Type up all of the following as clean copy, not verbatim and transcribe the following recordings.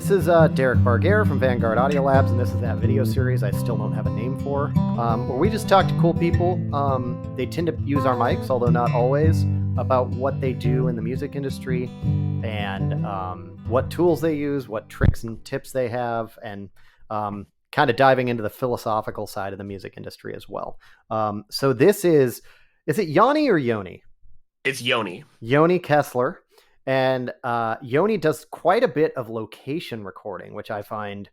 This is Derek Barguer from Vanguard Audio Labs, and this is that video series I still don't have a name for, where we just talk to cool people. They tend to use our mics, although not always, about what they do in the music industry and what tools they use, what tricks and tips they have, and kind of diving into the philosophical side of the music industry as well. So this is it Yoni or Yoni? It's Yoni. Yoni Kessler. And Yoni does quite a bit of location recording, which I find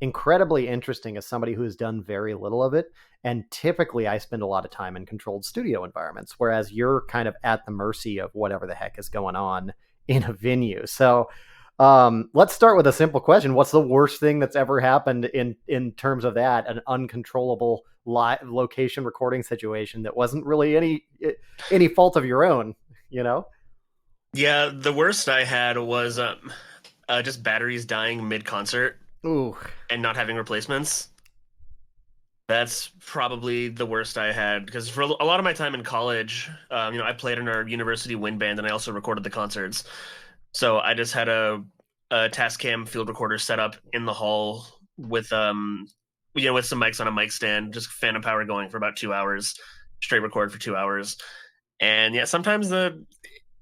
incredibly interesting as somebody who has done very little of it. And typically I spend a lot of time in controlled studio environments, whereas you're kind of at the mercy of whatever the heck is going on in a venue. So let's start with a simple question. What's the worst thing that's ever happened in terms of that, an uncontrollable location recording situation that wasn't really any fault of your own, you know? Yeah, the worst I had was just batteries dying mid-concert. Ooh. And not having replacements. That's probably the worst I had, because for a lot of my time in college, I played in our university wind band, and I also recorded the concerts. So I just had a Tascam field recorder set up in the hall with with some mics on a mic stand, just phantom power going for about 2 hours, straight record for 2 hours. And yeah, sometimes the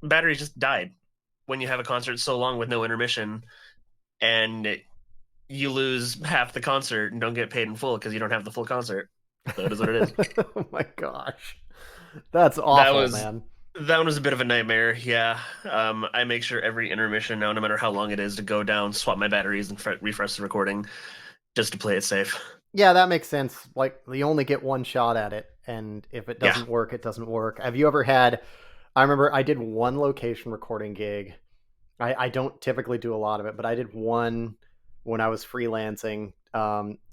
battery just died when you have a concert so long with no intermission, and you lose half the concert and don't get paid in full because you don't have the full concert. So it is what it is. Oh my gosh, that's awful, man. That one was a bit of a nightmare. Yeah, I make sure every intermission now, no matter how long it is, to go down, swap my batteries, and refresh the recording just to play it safe. Yeah, that makes sense. Like, you only get one shot at it, and if it doesn't work, it doesn't work. Have you ever had... I remember I did one location recording gig. I don't typically do a lot of it, but I did one when I was freelancing.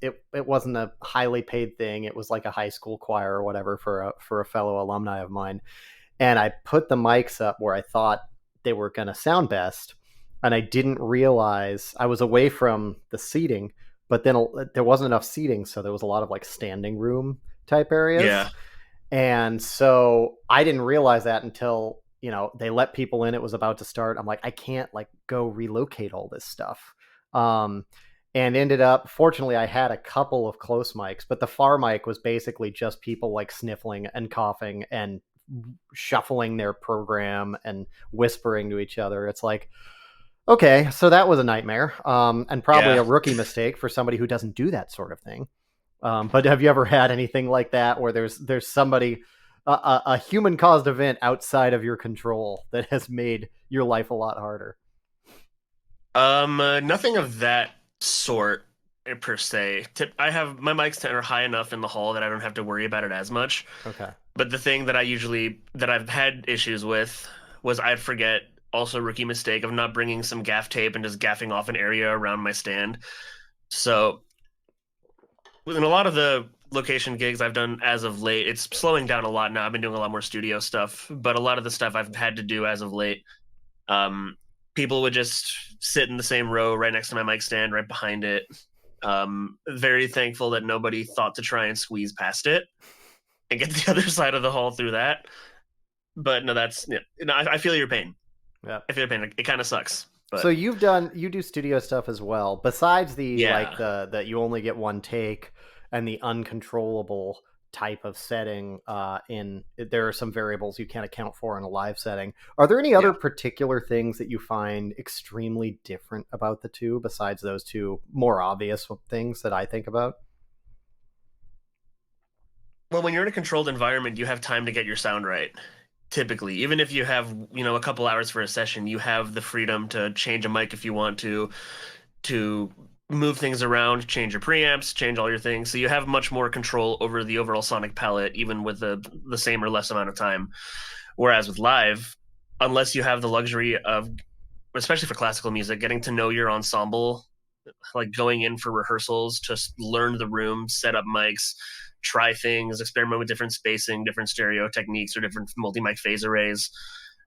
It wasn't a highly paid thing. It was like a high school choir or whatever for a fellow alumni of mine. And I put the mics up where I thought they were going to sound best. And I didn't realize I was away from the seating, but then there wasn't enough seating. So there was a lot of like standing room type areas. Yeah. And so I didn't realize that until, they let people in. It was about to start. I'm like, I can't go relocate all this stuff. And ended up, fortunately, I had a couple of close mics, but the far mic was basically just people sniffling and coughing and shuffling their program and whispering to each other. It's like, okay, so that was a nightmare, and probably a rookie mistake for somebody who doesn't do that sort of thing. But have you ever had anything like that where there's somebody, a human caused event outside of your control that has made your life a lot harder? Nothing of that sort per se. I have my mics are high enough in the hall that I don't have to worry about it as much. Okay. But the thing that I've had issues with was I'd forget, also rookie mistake, of not bringing some gaff tape and just gaffing off an area around my stand. So in a lot of the location gigs I've done as of late, it's slowing down a lot now. I've been doing a lot more studio stuff, but a lot of the stuff I've had to do as of late, people would just sit in the same row right next to my mic stand, right behind it. Very thankful that nobody thought to try and squeeze past it and get the other side of the hall through that. But no, I feel your pain. Yeah, I feel your pain. It kind of sucks. But. So you do studio stuff as well, besides the that you only get one take and the uncontrollable type of setting. There are some variables you can't account for in a live setting. Are there any other particular things that you find extremely different about the two, besides those two more obvious things that I think about? Well, when you're in a controlled environment, you have time to get your sound right. Typically, even if you have, a couple hours for a session, you have the freedom to change a mic if you want to move things around, change your preamps, change all your things. So you have much more control over the overall sonic palette, even with the same or less amount of time. Whereas with live, unless you have the luxury of, especially for classical music, getting to know your ensemble, going in for rehearsals, to learn the room, set up mics, try things, experiment with different spacing, different stereo techniques, or different multi-mic phase arrays.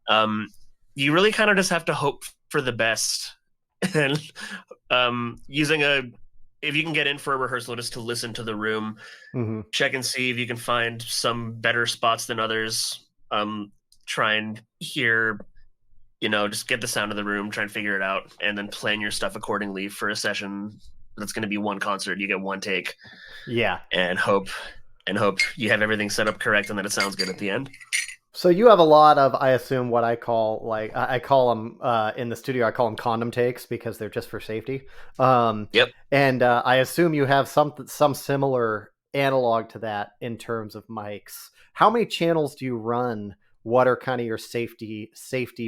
You really kind of just have to hope for the best. And if you can get in for a rehearsal just to listen to the room, check and see if you can find some better spots than others. Try and hear just get the sound of the room, try and figure it out, and then plan your stuff accordingly for a session that's going to be one concert. You get one take, Yeah. and hope you have everything set up correct and that it sounds good at the end. So you have a lot of, I assume, what I call I call them in the studio. I call them condom takes because they're just for safety. Um, Yep. and I assume you have some similar analog to that in terms of mics. How many channels do you run? What are kind of your safety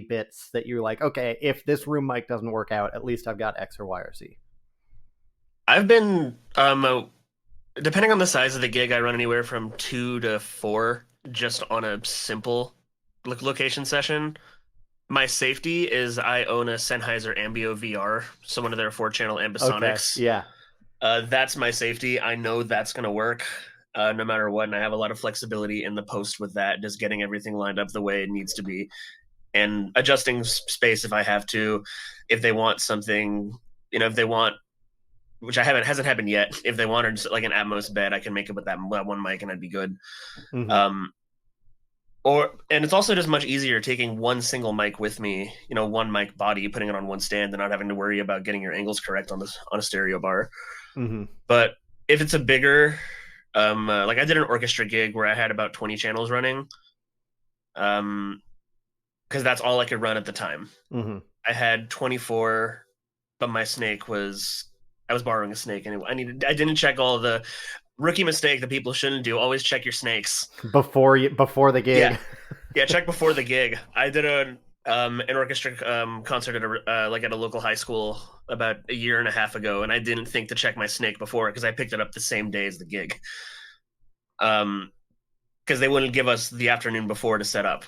bits that you're like, okay, if this room mic doesn't work out, at least I've got X or Y or Z. I've been depending on the size of the gig, I run anywhere from 2 to 4 just on a simple location session. My safety is I own a Sennheiser Ambio VR, so one of their 4-channel Okay, ambisonics. yeah. That's my safety. I know that's going to work no matter what, and I have a lot of flexibility in the post with that, just getting everything lined up the way it needs to be, and adjusting space if I have to. If they want something, if they want, which hasn't happened yet, if they wanted like an Atmos bed, I can make it with that one mic, and I'd be good. Mm-hmm. Um, and it's also just much easier taking one single mic with me, one mic body, putting it on one stand, and not having to worry about getting your angles correct on a stereo bar. Mm-hmm. But if it's a bigger, like I did an orchestra gig where I had about 20 channels running, because that's all I could run at the time. Mm-hmm. I had 24, but my snake I was borrowing a snake, and I didn't check all the rookie mistake that people shouldn't do. Always check your snakes Before the Yeah, gig. yeah. Check before the gig. I did an orchestra concert at a local high school about a year and a half ago, and I didn't think to check my snake before because I picked it up the same day as the gig. Because they wouldn't give us the afternoon before to set up,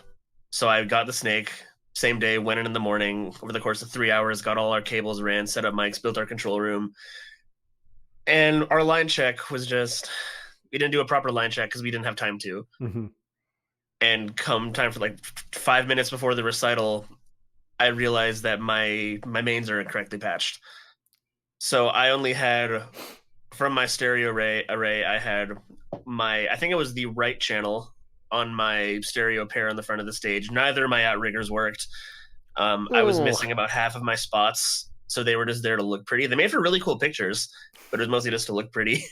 so I got the snake same day. Went in the morning over the course of 3 hours, got all our cables ran, set up mics, built our control room, and our line check was just we didn't do a proper line check because we didn't have time to. Mm-hmm. And come time for like 5 minutes before the recital, I realized that my mains are incorrectly patched. So I only had from my stereo array I had I think it was the right channel on my stereo pair on the front of the stage. Neither of my outriggers worked. I was Ooh. missing about half of my spots, so they were just there to look pretty. They made for really cool pictures, but it was mostly just to look pretty.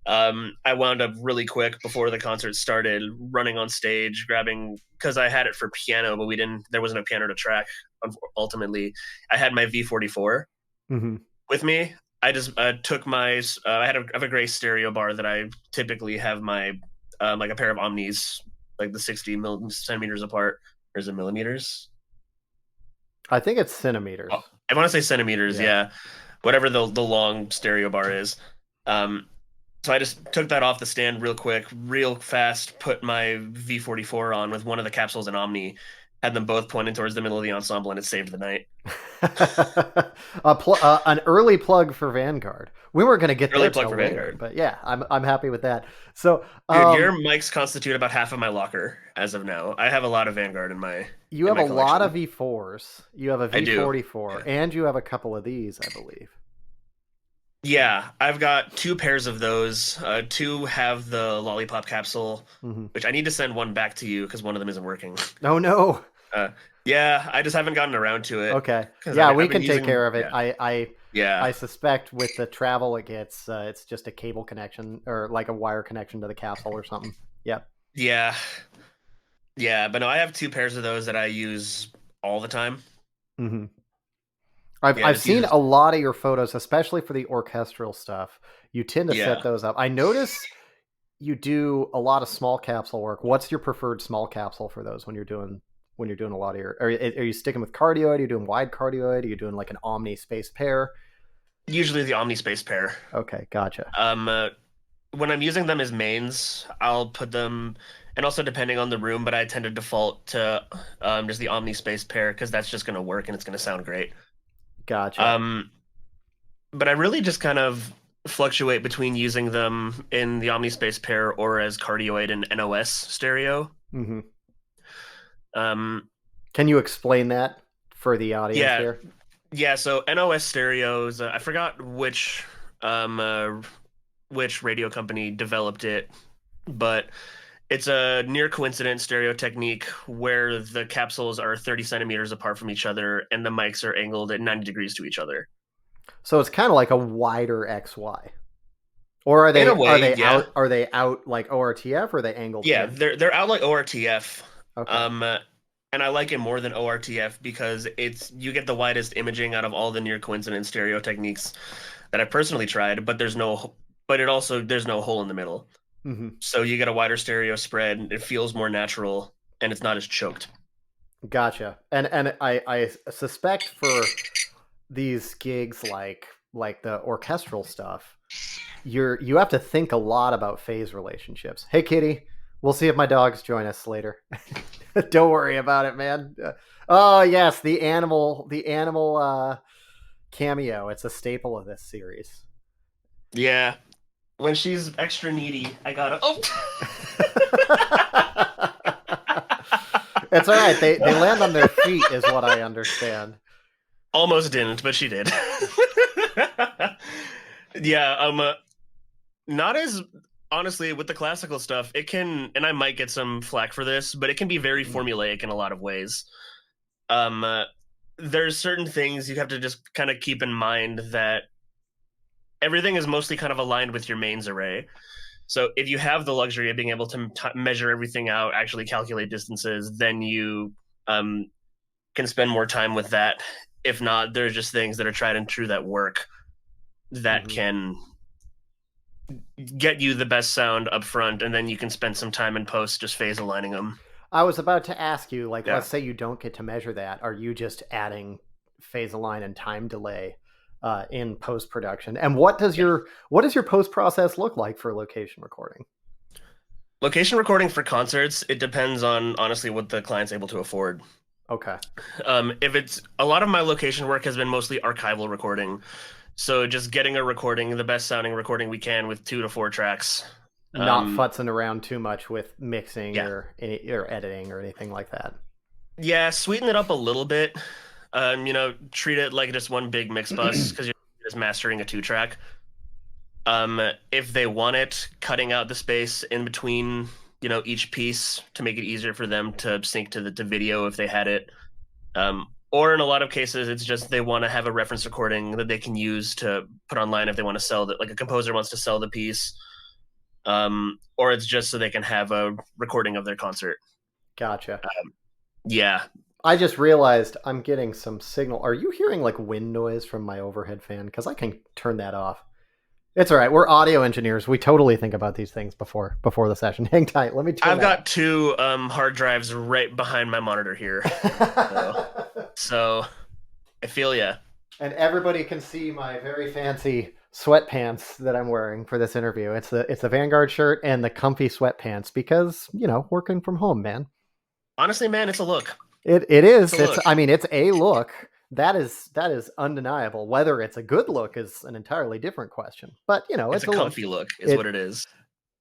I wound up really quick before the concert started, running on stage, grabbing because I had it for piano, but there wasn't a piano to track. Ultimately, I had my V44 Mm-hmm. with me. I just took I have a gray stereo bar that I typically have my like a pair of Omnis, like the 60 centimeters apart. Or is it millimeters? I think it's centimeters. Oh, I want to say centimeters. Yeah, whatever the long stereo bar is. So I just took that off the stand real quick, real fast, put my V44 on with one of the capsules in Omni, had them both pointed towards the middle of the ensemble, and it saved the night. An early plug for Vanguard. We weren't going to get Early there plug till for later, Vanguard. but yeah, I'm happy with that. So, Dude, your mics constitute about half of my locker as of now. I have a lot of Vanguard you in have my a lot of collection. V4s. You have a I do. V44, Yeah. and you have a couple of these, I believe. Yeah, I've got 2 pairs of those. 2 have the lollipop capsule, Mm-hmm. which I need to send one back to you because one of them isn't working. Oh no. Uh, yeah, I just haven't gotten around to it Okay. because Yeah, we I've been can take care using. of it. Yeah, I yeah, suspect with the travel it gets, it's just a cable connection or like a wire connection to the capsule or something. Yep. yeah, yeah. But no, I have 2 pairs of those that I use all the time. Mm-hmm. Yeah, I've just seen uses. a lot of your photos, especially for the orchestral stuff. You tend to set Yeah, those up. I notice you do a lot of small capsule work. What's your preferred small capsule for those when you're doing a lot of your? Are you sticking with cardioid? Are you doing wide cardioid? Are you doing like an omni space pair? usually the OmniSpace pair. Okay, gotcha. Um, uh, when I'm using them as mains, I'll put them, and also depending on the room, but I tend to default to just the OmniSpace pair because that's just going to work and it's going to sound great. Gotcha. Um, but I really just kind of fluctuate between using them in the OmniSpace pair or as cardioid and NOS stereo. Hmm. Um, Can you explain that for the audience yeah, here? yeah. So NOS stereos, I forgot which radio company developed it, but It's a near coincident stereo technique where the capsules are 30 centimeters apart from each other and the mics are angled at 90 degrees to each other. So it's kind of like a wider XY. Or In a way, yeah. are they out like ORTF or are they angled Yeah, in? they're out like ORTF. Okay. Um, and I like it more than ORTF because it's you get the widest imaging out of all the near coincident stereo techniques that I've personally tried, but it also there's no hole in the middle. Mm-hmm. So you get a wider stereo spread, it feels more natural, and it's not as choked. Gotcha. And I suspect for these gigs like the orchestral stuff, you have to think a lot about phase relationships. Hey Kitty, we'll see if my dogs join us later. Don't worry about it, man. Oh yes, the animal cameo. It's a staple of this series. Yeah, when she's extra needy, I gotta. Oh, It's all right. They land on their feet, is what I understand. almost didn't, but she did. Yeah, not as honestly with the classical stuff. It can, and I might get some flack for this, but it can be very formulaic in a lot of ways. Um, uh, there's certain things you have to just kind of keep in mind that everything is mostly kind of aligned with your mains array. So if you have the luxury of being able to measure everything out, actually calculate distances, then you can spend more time with that. If not, there's just things that are tried and true that work that Mm-hmm. can get you the best sound up front, and then you can spend some time in post just phase aligning them. I was about to ask you, like, let's Yeah. say you don't get to measure that. Are you just adding phase align and time delay in post production? And what does your post process look like for location recording? Location recording for concerts, it depends on honestly what the client's able to afford. Okay, If it's a lot of my location work has been mostly archival recording, so just getting a recording, the best sounding recording we can with 2 to 4 tracks. not Um, futzing around too much with mixing yeah, or editing or anything like that. yeah, sweeten it up a little bit. Treat it like just one big mix bus because you're just mastering a 2 track. If they want it, cutting out the space in between, each piece to make it easier for them to sync to the video if they had it. Or in a lot of cases, it's just they want to have a reference recording that they can use to put online if they want to sell that, like a composer wants to sell the piece. Or it's just so they can have a recording of their concert. Gotcha. Yeah. I just realized I'm getting some signal. Are you hearing like wind noise from my overhead fan? Because I can turn that off. It's all right. We're audio engineers. We totally think about these things before the session. Hang tight. Let me turn I've that got 2 hard drives right behind my monitor here. So, off. so I feel ya. And everybody can see my very fancy sweatpants that I'm wearing for this interview. It's the Vanguard shirt and the comfy sweatpants because working from home, man. Honestly, man, it's a look. It It's is. a look. It's a look. That is undeniable. Whether it's a good look is an entirely different question. But It's it's a a look. comfy look, is what It it is.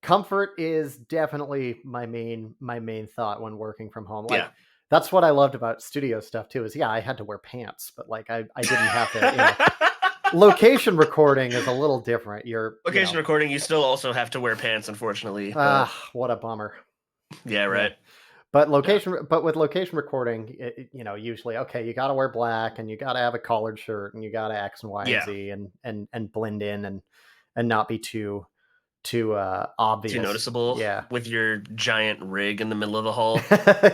Comfort is definitely my main thought when working from home. Yeah. Like that's what I loved about studio stuff too. Is I had to wear pants, but like I didn't have to. Location recording is a little different. Location recording, you still also have to wear pants, unfortunately. But what a bummer. yeah, Yeah. right. Yeah. But with location recording, usually, okay, you got to wear black and you got to have a collared shirt and you got to X and Y and Yeah. Z and blend in and not be too Too obvious. noticeable Yeah. with your giant rig in the middle of the hall.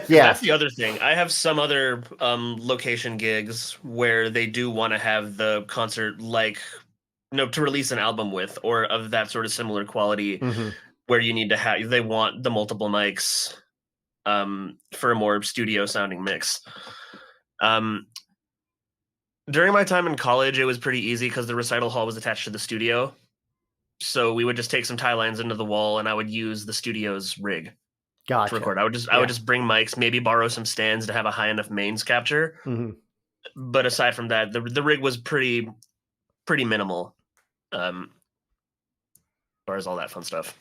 Yeah. That's the other thing. I have some other location gigs where they do want to have the concert to release an album with or of that sort of similar quality Hmm. where you need to have they want the multiple mics for a more studio sounding mix. Um, During my time in college, it was pretty easy because the recital hall was attached to the studio. So we would just take some tie lines into the wall, and I would use the studio's rig to Gotcha. record. I would just bring mics, maybe borrow some stands to have a high enough mains capture. Hmm. But aside from that, the rig was pretty minimal. As far as all that fun stuff.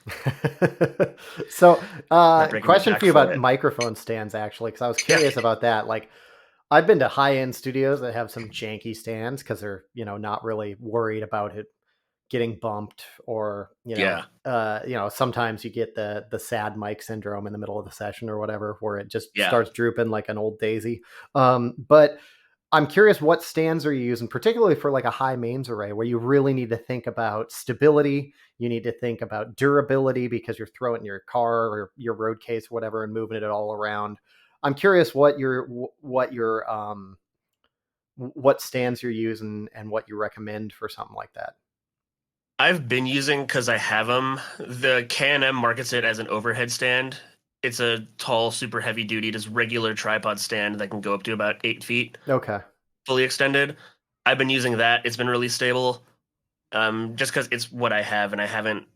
So, Not breaking my question back for you for about it. microphone stands, actually, because I was Yeah. curious about that. Like, I've been to high end studios that have some janky stands because they're not really worried about it getting bumped, or Yeah. sometimes you get the sad mic syndrome in the middle of the session or whatever, where it just Yeah. starts drooping like an old daisy. But I'm curious, what stands are you using, particularly for like a high mains array where you really need to think about stability, you need to think about durability because you're throwing it in your car or your road case, whatever, and moving it all around. I'm curious what stands you're using and what you recommend for something like that. I've been using, because I have them, the K&M markets it as an overhead stand. It's a tall, super heavy duty, just regular tripod stand that can go up to about 8 feet, Okay. fully extended. I've been using that. It's been really stable. Just because it's what I have, and I haven't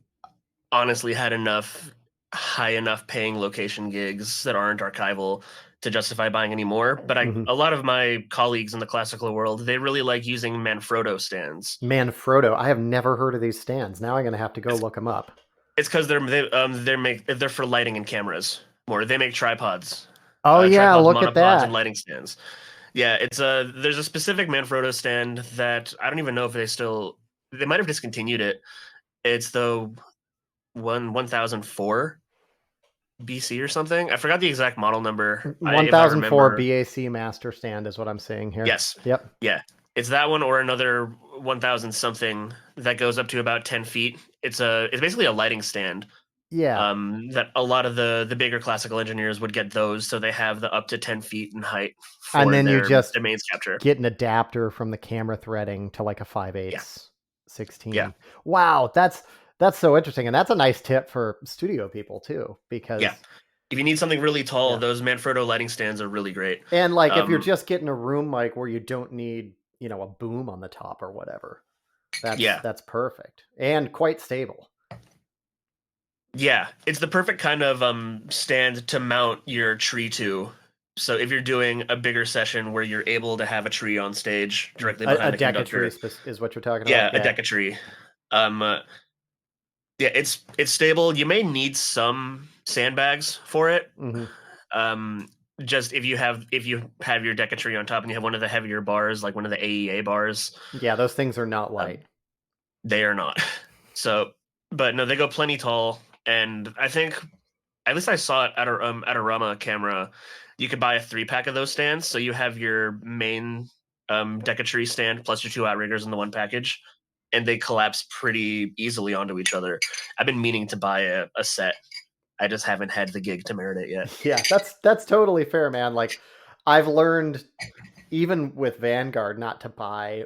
honestly had enough high enough paying location gigs that aren't archival to justify buying any more. But Hmm. a lot of my colleagues in the classical world, they really like using Manfrotto stands. Manfrotto. I have never heard of these stands. Now I'm going to have to go It's look them up. it's because they're for lighting and cameras more. They make tripods, Oh yeah, look at monopods, and that. lighting stands. Yeah, there's a specific Manfrotto stand that I don't even know if they might have discontinued it. It's the 1004 BC or something. I forgot the exact model number. If I 1004 remember, BAC master stand is what I'm seeing here. yes, Yep. yeah, it's that one or another 1000 something that goes up to about 10 feet. It's basically a lighting stand. Yeah. That a lot of the bigger classical engineers would get those, so they have the up to 10 feet in height And for then you just their mains capture. get an adapter from the camera threading to like a 5/8 Yeah, yeah, 16. Wow, that's so interesting, and that's a nice tip for studio people too, yeah. because If you need something really tall, yeah. those Manfrotto lighting stands are really great. And like if you're Um, just getting a room mic where you don't need, a boom on the top or whatever, that's yeah, that's perfect and quite stable. yeah, it's the perfect kind of stand to mount your tree to. So if you're doing a bigger session where you're able to have a tree on stage directly A behind the deca tree conductor, is what you're talking about. yeah, a Yeah. deca tree. Um, uh, yeah, it's stable. You may need some sandbags for it. Hmm. Um, just if you have your deca tree on top and you have one of the heavier bars, like one of the AEA bars, Yeah, those things are not um, light. they are not. So, but no, they go plenty tall, and I think at least I saw it at a Rama camera. You could buy a 3 pack of those stands, so you have your main deca tree stand plus your two outriggers in the one package, and they collapse pretty easily onto each other. I've been meaning to buy a set. I just haven't had the gig to merit it yet. Yeah, that's totally fair, man. Like I've learned even with Vanguard not to buy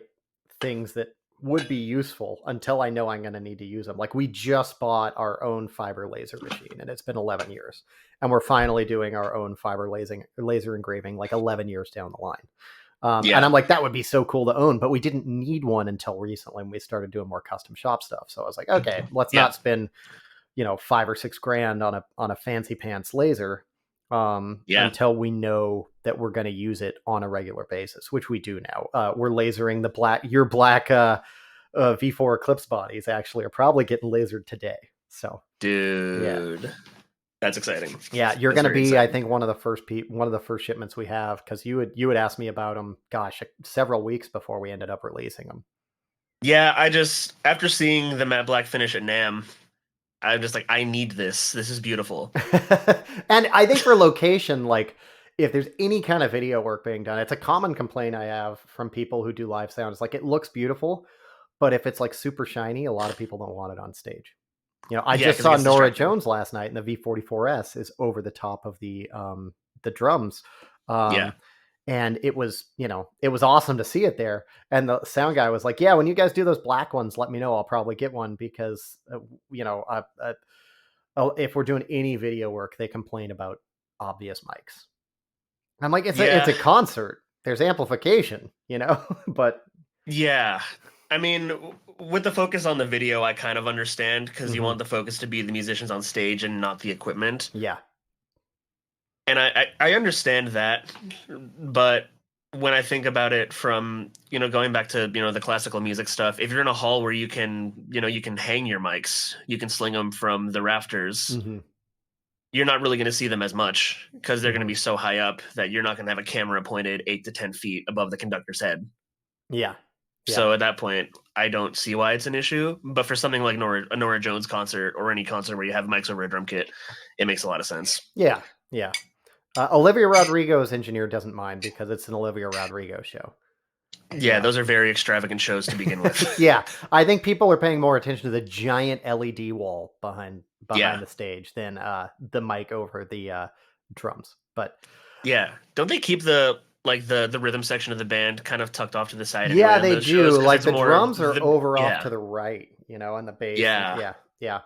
things that would be useful until I know I'm going to need to use them. Like we just bought our own fiber laser machine and it's been 11 years. And we're finally doing our own fiber laser engraving like 11 years down the line. And Yeah, I'm like, that would be so cool to own, but we didn't need one until recently when we started doing more custom shop stuff. So I was like, okay, let's yeah, not spend 5 or 6 grand on a fancy pants laser yeah, until we know that we're going to use it on a regular basis, which we do now. We're lasering your black V4 Eclipse bodies actually are probably getting lasered today. So yeah, dude, that's exciting. yeah, you're That's going to very be, I exciting. think, one of the first shipments we have, because you had asked me about them. Gosh, several weeks before we ended up releasing them. Yeah, I just after seeing the matte black finish at Nam, I'm just like, I need this. This is beautiful. And I think for location, like if there's any kind of video work being done, it's a common complaint I have from people who do live sound. It's like it looks beautiful, but if it's like super shiny, a lot of people don't want it on stage. I Yeah, just because it saw gets Nora distracting. Jones last night, and the V44S is over the top of the drums. Yeah, Um, and it was awesome to see it there. And the sound guy was like, "Yeah, when you guys do those black ones, let me know. I'll probably get one because if we're doing any video work, they complain about obvious mics." I'm like, it's yeah, a concert. There's amplification, but yeah. I mean, with the focus on the video, I kind of understand because you mhm, want the focus to be the musicians on stage and not the equipment. yeah, And I understand that, but when I think about it from, going back to, the classical music stuff, if you're in a hall where you can hang your mics, you can sling them from the rafters, hmm, you're not really going to see them as much because they're going to hmm, be so high up that you're not going to have a camera pointed 8 to 10 feet above the conductor's head. yeah. Yeah. So at that point, I don't see why it's an issue. But for something like a Nora Jones concert or any concert where you have mics over a drum kit, it makes a lot of sense. Yeah. Yeah. Olivia Rodrigo's engineer doesn't mind because it's an Olivia Rodrigo show. Yeah, those are very extravagant shows to begin with. Yeah, I think people are paying more attention to the giant LED wall behind Yeah. the stage than the mic over the drums. But Yeah. Don't they keep the rhythm section of the band kind of tucked off to the side anyway yeah, on they those shows? do. Because Like it's the more drums are the over off yeah. to the right, and the bass. And Yeah. yeah, yeah.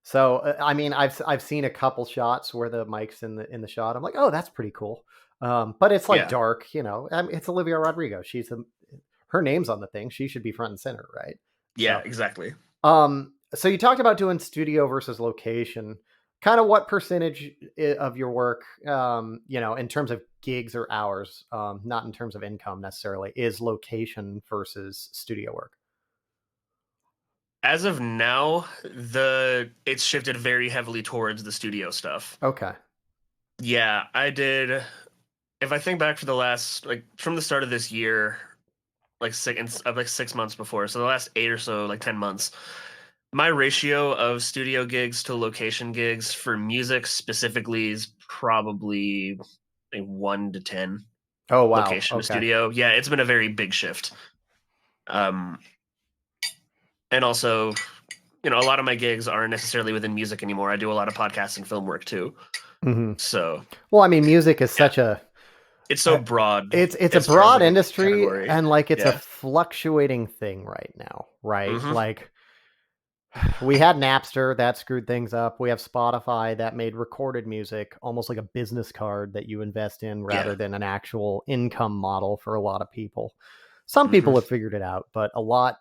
So I mean, I've seen a couple shots where the mic's in the shot. I'm like, oh, that's pretty cool. But it's like Yeah. dark, I mean, it's Olivia Rodrigo. Her name's on the thing. She should be front and center, right? Yeah, So exactly. So you talked about doing studio versus location. Kind of what percentage of your work, in terms of gigs or hours, not in terms of income necessarily, is location versus studio work? As of now, the it's shifted very heavily towards the studio stuff. Okay. Yeah, I did. If I think back for the last from the start of this year, like 6 months before, so the last 8 or so, like 10 months, my ratio of studio gigs to location gigs for music specifically is probably a 1 to 10 Oh wow. location to Okay. studio. Yeah, it's been a very big shift. Um, and also, a lot of my gigs aren't necessarily within music anymore. I do a lot of podcast and film work too. Hmm. So Well, I mean, music is yeah, such a it's so broad it's a as far as broad like a industry, category. and like it's a Yeah. fluctuating thing right now, right? Hmm. Like we had Napster that screwed things up. We have Spotify that made recorded music almost like a business card that you invest in Yeah. rather than an actual income model for a lot of people. Some Hmm. people have figured it out, but a lot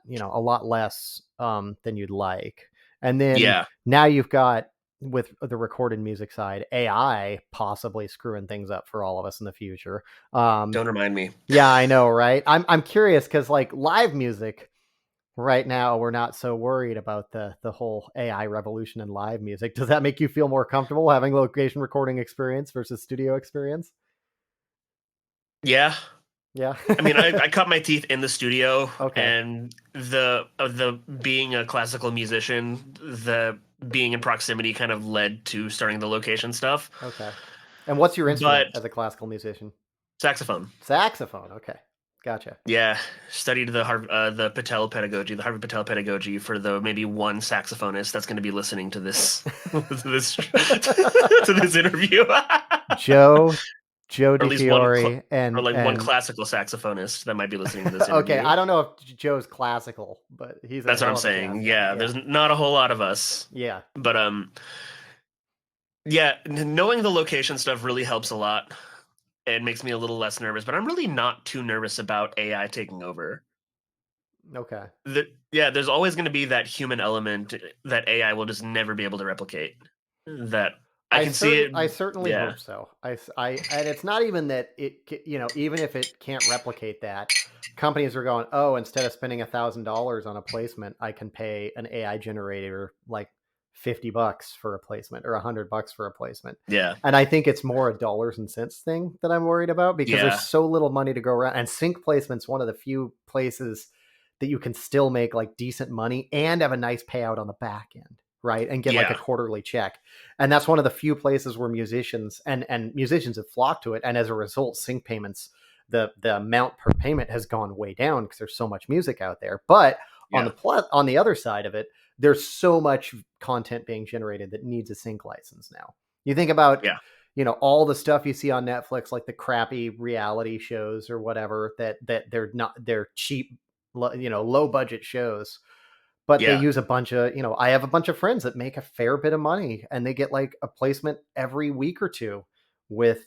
less than you'd like. And then Yeah. now you've got, with the recorded music side, AI possibly screwing things up for all of us in the future. Don't remind me. Yeah, I know, right? I'm curious because like live music right now, we're not so worried about the whole AI revolution in live music. Does that make you feel more comfortable having location recording experience versus studio experience? Yeah. Yeah. I mean, I cut my teeth in the studio, Okay. and the being a classical musician, the being in proximity kind of led to starting the location stuff. Okay. And what's your instrument But as a classical musician? saxophone. Saxophone. Okay. Gotcha. Yeah, studied the Patel pedagogy, the Harvard Patel pedagogy for the maybe one saxophonist that's going to be listening to this to this to this interview, Joe Joe or at least one, DiFiore or like one and classical saxophonist that might be listening to this okay, interview. I don't know if Joe's classical, but he's a That's what I'm hell of a jazz saying. guy. Yeah, Yeah. there's not a whole lot of us, Yeah. but yeah, knowing the location stuff really helps a lot. It makes me a little less nervous, but I'm really not too nervous about AI taking over. Okay. Yeah, there's always going to be that human element that AI will just never be able to replicate. That I can see it. I certainly Yeah, hope so. And it's not even that even if it can't replicate that, companies are going, oh, instead of spending $1,000 on a placement, I can pay an AI generator like $50 for a placement or $100 for a placement. yeah, And I think it's more a dollars and cents thing that I'm worried about because there's yeah, so little money to go around. And sync placement's one of the few places that you can still make like decent money and have a nice payout on the back end, right? And get like a yeah, quarterly check. And that's one of the few places where musicians have flocked to it. And as a result, sync payments, the amount per payment has gone way down because there's so much music out there. But yeah, on the other side of it, there's so much content being generated that needs a sync license now. You think about yeah, all the stuff you see on Netflix, like the crappy reality shows or whatever, that they're cheap, low budget shows, but they yeah, use a bunch of, I have a bunch of friends that make a fair bit of money and they get like a placement every week or two with,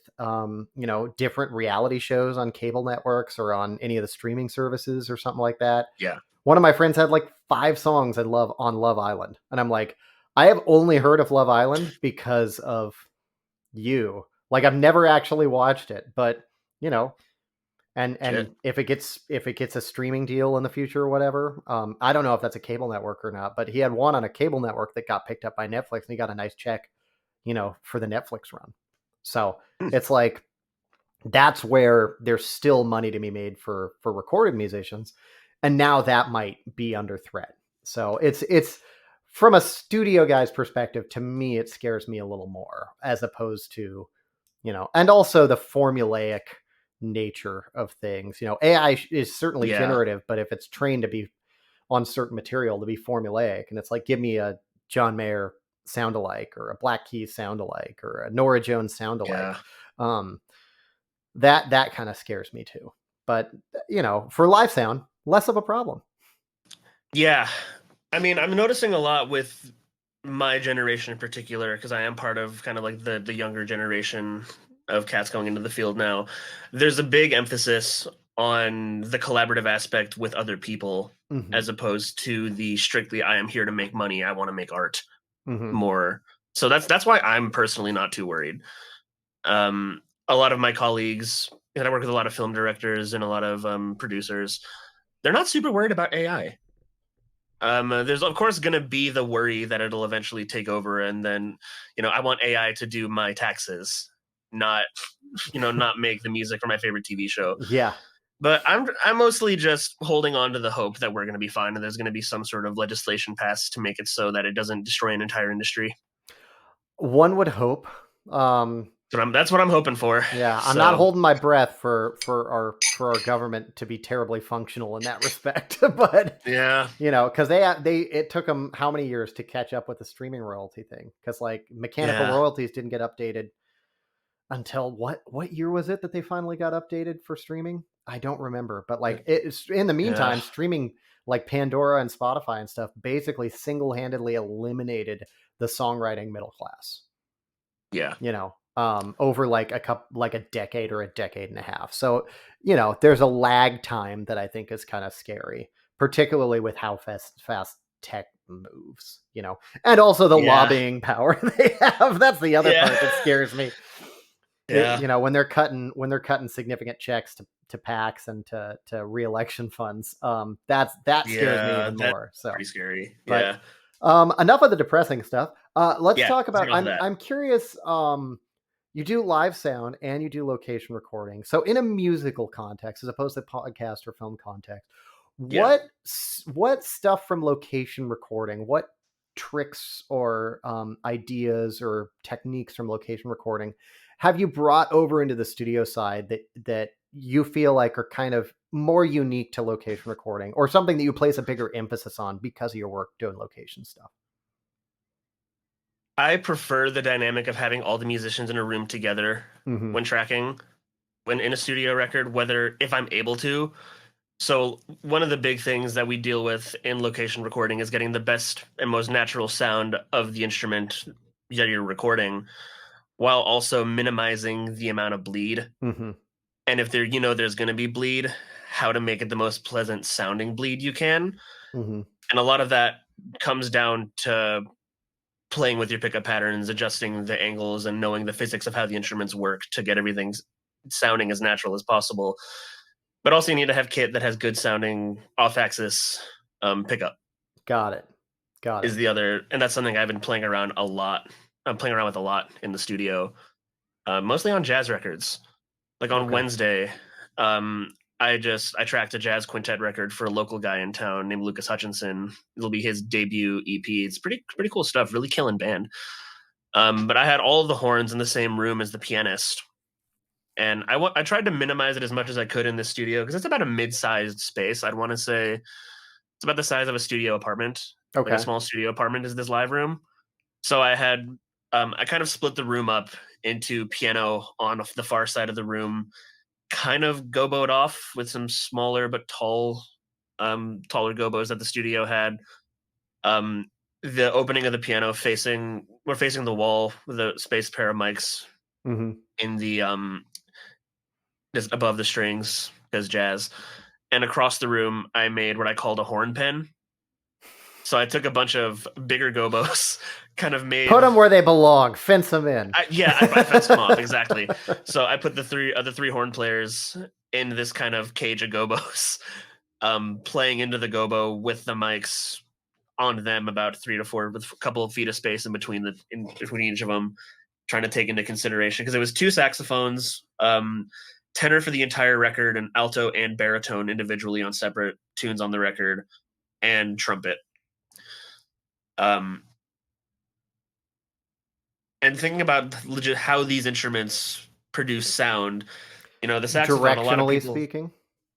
different reality shows on cable networks or on any of the streaming services or something like that. yeah, One of my friends had like 5 songs on Love Island. And I'm like, I have only heard of Love Island because of you. Like I've never actually watched it, but you know, and shit, if it gets a streaming deal in the future or whatever, I don't know if that's a cable network or not, but he had one on a cable network that got picked up by Netflix and he got a nice check, for the Netflix run. So Hmm. it's like that's where there's still money to be made for recorded musicians. and now that might be under threat. So it's from a studio guy's perspective, to me, it scares me a little more, as opposed to, and also the formulaic nature of things. AI is certainly Yeah, generative, but if it's trained to be on certain material, to be formulaic, and it's like, give me a John Mayer sound alike, or a Black Keys sound alike, or a Nora Jones sound alike. yeah, Um, that kind of scares me too. But for live sound, less of a problem. yeah. I mean, I'm noticing a lot with my generation in particular because I am part of kind of like the younger generation of cats going into the field now. There's a big emphasis on the collaborative aspect with other people Mm-hmm. as opposed to the strictly I am here to make money, I want to make art Mm-hmm. more. So that's why I'm personally not too worried. A lot of my colleagues, and I work with a lot of film directors and a lot of producers, they're not super worried about AI. There's of course going to be the worry that it'll eventually take over, and then I want AI to do my taxes, not not make the music for my favorite TV show. Yeah. But I'm mostly just holding on to the hope that we're going to be fine, and there's going to be some sort of legislation passed to make it so that it doesn't destroy an entire industry. One would hope. That's what I'm hoping for. Yeah, I'm not So holding my breath for our government to be terribly functional in that respect, but yeah, because they it took them how many years to catch up with the streaming royalty thing? Because like mechanical yeah, royalties didn't get updated until what year was it that they finally got updated for streaming? I don't remember, but like it's in the yeah, meantime, streaming like Pandora and Spotify and stuff basically single-handedly eliminated the songwriting middle class. yeah, Over like a decade or a decade and a half. So, there's a lag time that I think is kind of scary, particularly with how fast tech moves, and also the yeah, lobbying power they have. That's the other yeah, part that scares me. yeah, When they're cutting significant checks to PACs and to reelection funds, that scares me yeah. even That's more. So, pretty scary. but Yeah, enough of the depressing stuff. Let's yeah. talk Let's about. get off of I'm that. I'm curious. You do live sound and you do location recording. So in a musical context, as opposed to podcast or film context, Yeah. what stuff from location recording? What tricks or ideas or techniques from location recording have you brought over into the studio side that you feel like are kind of more unique to location recording, or something that you place a bigger emphasis on because of your work doing location stuff? I prefer the dynamic of having all the musicians in a room together Mm-hmm. when tracking, when in a studio record, whether if I'm able to. So, one of the big things that we deal with in location recording is getting the best and most natural sound of the instrument that you're recording while also minimizing the amount of bleed. Mm-hmm. And if there's going to be bleed, how to make it the most pleasant sounding bleed you can. Mm-hmm. And a lot of that comes down to playing with your pickup patterns, adjusting the angles, and knowing the physics of how the instruments work to get everything sounding as natural as possible. But also, you need to have kit that has good sounding off-axis pickup. Got it. Got it. Is the other, and that's something I've been playing around a lot. I'm playing around with a lot in the studio, mostly on jazz records. Like on Okay. Wednesday, I tracked a jazz quintet record for a local guy in town named Lucas Hutchinson. It'll be his debut EP. It's pretty cool stuff. Really killing band. But I had all of the horns in the same room as the pianist, and I tried to minimize it as much as I could in the studio because it's about a mid-sized space. I'd want to say it's about the size of a studio apartment, like a Okay. small studio apartment is this live room. So I kind of split the room up into piano on the far side of the room, kind of goboed off with some smaller but taller gobos that the studio had. Um, the opening of the piano we're facing the wall with a spaced pair of mics Mm-hmm. in the just above the strings as jazz. And across the room, I made what I called a horn pen. So I took a bunch of bigger gobos, kind of Put made. them where they belong. Fence them in. I fenced them off exactly. So I put the three horn players in this kind of cage of gobos, playing into the gobo with the mics on them about 3 to 4 with a couple of feet of space in between each of them, trying to take into consideration because it was two saxophones, tenor for the entire record, and alto and baritone individually on separate tunes on the record, and trumpet. Um, and thinking about legit how these instruments produce sound, the saxophone, a lot of Directionally people, speaking.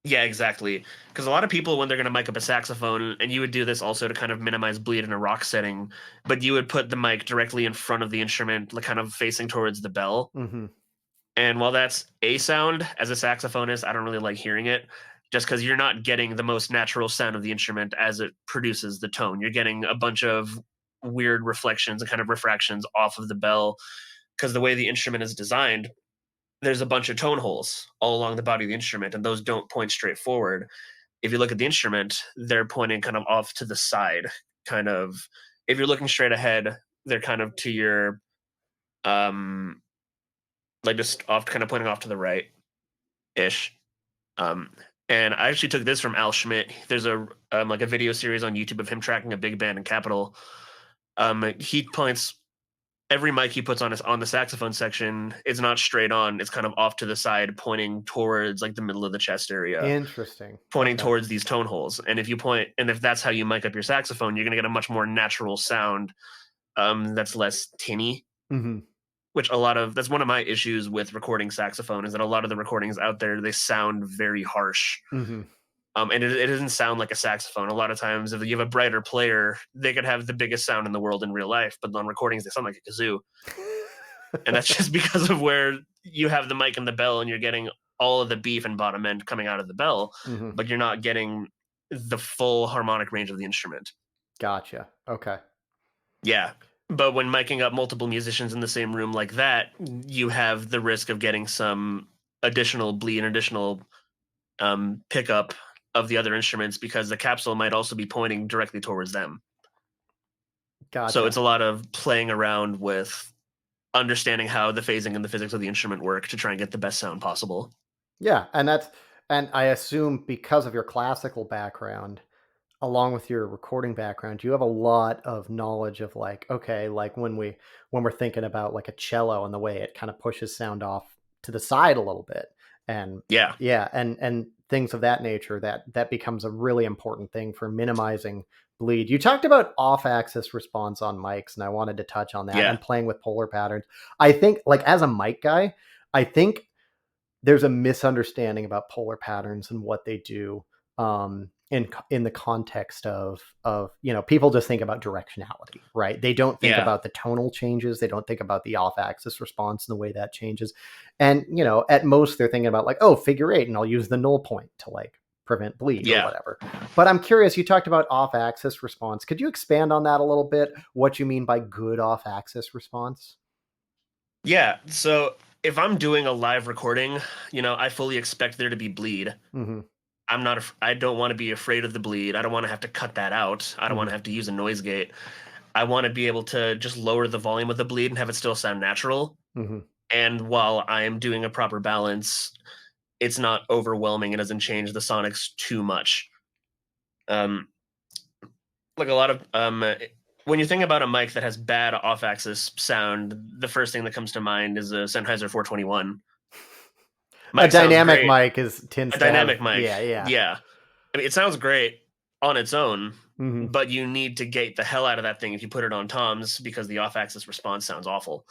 yeah, exactly. Because a lot of people, when they're going to mic up a saxophone, and you would do this also to kind of minimize bleed in a rock setting, but you would put the mic directly in front of the instrument, like kind of facing towards the bell. Mm-hmm. And while that's a sound, as a saxophonist, I don't really like hearing it just because you're not getting the most natural sound of the instrument as it produces the tone. You're getting a bunch of weird reflections and kind of refractions off of the bell because the way the instrument is designed, there's a bunch of tone holes all along the body of the instrument, and those don't point straight forward. If you look at the instrument, they're pointing kind of off to the side. Kind of, if you're looking straight ahead, they're kind of to your, um, like just off, kind of pointing off to the right ish. Um, and I actually took this from Al Schmidt. There's a like a video series on YouTube of him tracking a big band in Capitol. He points every mic he puts on the saxophone section is not straight on. It's kind of off to the side, pointing towards like the middle of the chest area, Interesting. pointing Okay. towards these tone holes. And if that's how you mic up your saxophone, you're going to get a much more natural sound. That's less tinny. Mm-hmm. Which that's one of my issues with recording saxophone is that a lot of the recordings out there, they sound very harsh. Mm-hmm. And it doesn't sound like a saxophone. A lot of times, if you have a brighter player, they could have the biggest sound in the world in real life, but on recordings, they sound like a kazoo. And that's just because of where you have the mic and the bell, and you're getting all of the beef and bottom end coming out of the bell, Mm-hmm. but you're not getting the full harmonic range of the instrument. Gotcha. Okay. Yeah. But when miking up multiple musicians in the same room like that, you have the risk of getting some additional bleed, additional pickup of the other instruments because the capsule might also be pointing directly towards them. So Gotcha. it's a lot of playing around with understanding how the phasing and the physics of the instrument work to try and get the best sound possible. Yeah, and I assume because of your classical background, along with your recording background, you have a lot of knowledge of like, okay, like when we're thinking about like a cello and the way it kind of pushes sound off to the side a little bit. And Yeah. yeah, and things of that nature that becomes a really important thing for minimizing bleed. You talked about off-axis response on mics, and I wanted to touch on that Yeah. and playing with polar patterns. I think like as a mic guy, I think there's a misunderstanding about polar patterns and what they do in the context of people just think about directionality, right? They don't think Yeah. about the tonal changes. They don't think about the off-axis response and the way that changes. And at most they're thinking about like, oh, figure eight, and I'll use the null point to like prevent bleed or Yeah. whatever. But I'm curious. You talked about off-axis response. Could you expand on that a little bit? What you mean by good off-axis response? Yeah. So if I'm doing a live recording, I fully expect there to be bleed. Mm-hmm. I don't want to be afraid of the bleed. I don't want to have to cut that out. I don't want Mm-hmm. to have to use a noise gate. I want to be able to just lower the volume of the bleed and have it still sound natural. Mm-hmm. And while I am doing a proper balance, it's not overwhelming. It doesn't change the sonics too much. Um, like a lot of when you think about a mic that has bad off-axis sound, the first thing that comes to mind is a Sennheiser 421. A Mic sounds dynamic great. mic tends A to have, dynamic mic, yeah. yeah. I mean, it sounds great on its own, Mm-hmm. but you need to gate the hell out of that thing if you put it on toms because the off-axis response sounds awful.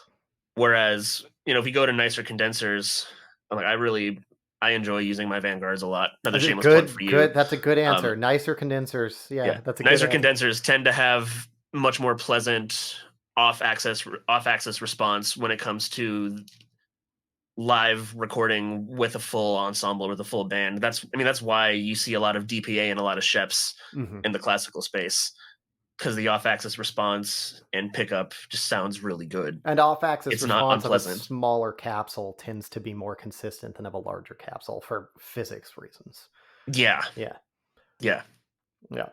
Whereas, if you go to nicer condensers, I enjoy using my Vanguards a lot. Another shameless plug for you. Good. That's a good answer. Um, Nicer condensers. yeah, Yeah, that's a good nicer answer. condensers tend to have much more pleasant off-axis response when it comes to live recording with a full ensemble with a full band. That's why you see a lot of DPA and a lot of Sheps Mm-hmm. in the classical space because the off-axis response and pickup just sounds really good. And off-axis It's not response of a unpleasant. smaller capsule tends to be more consistent than of a larger capsule for physics reasons. Yeah. Yeah. Yeah. Yeah.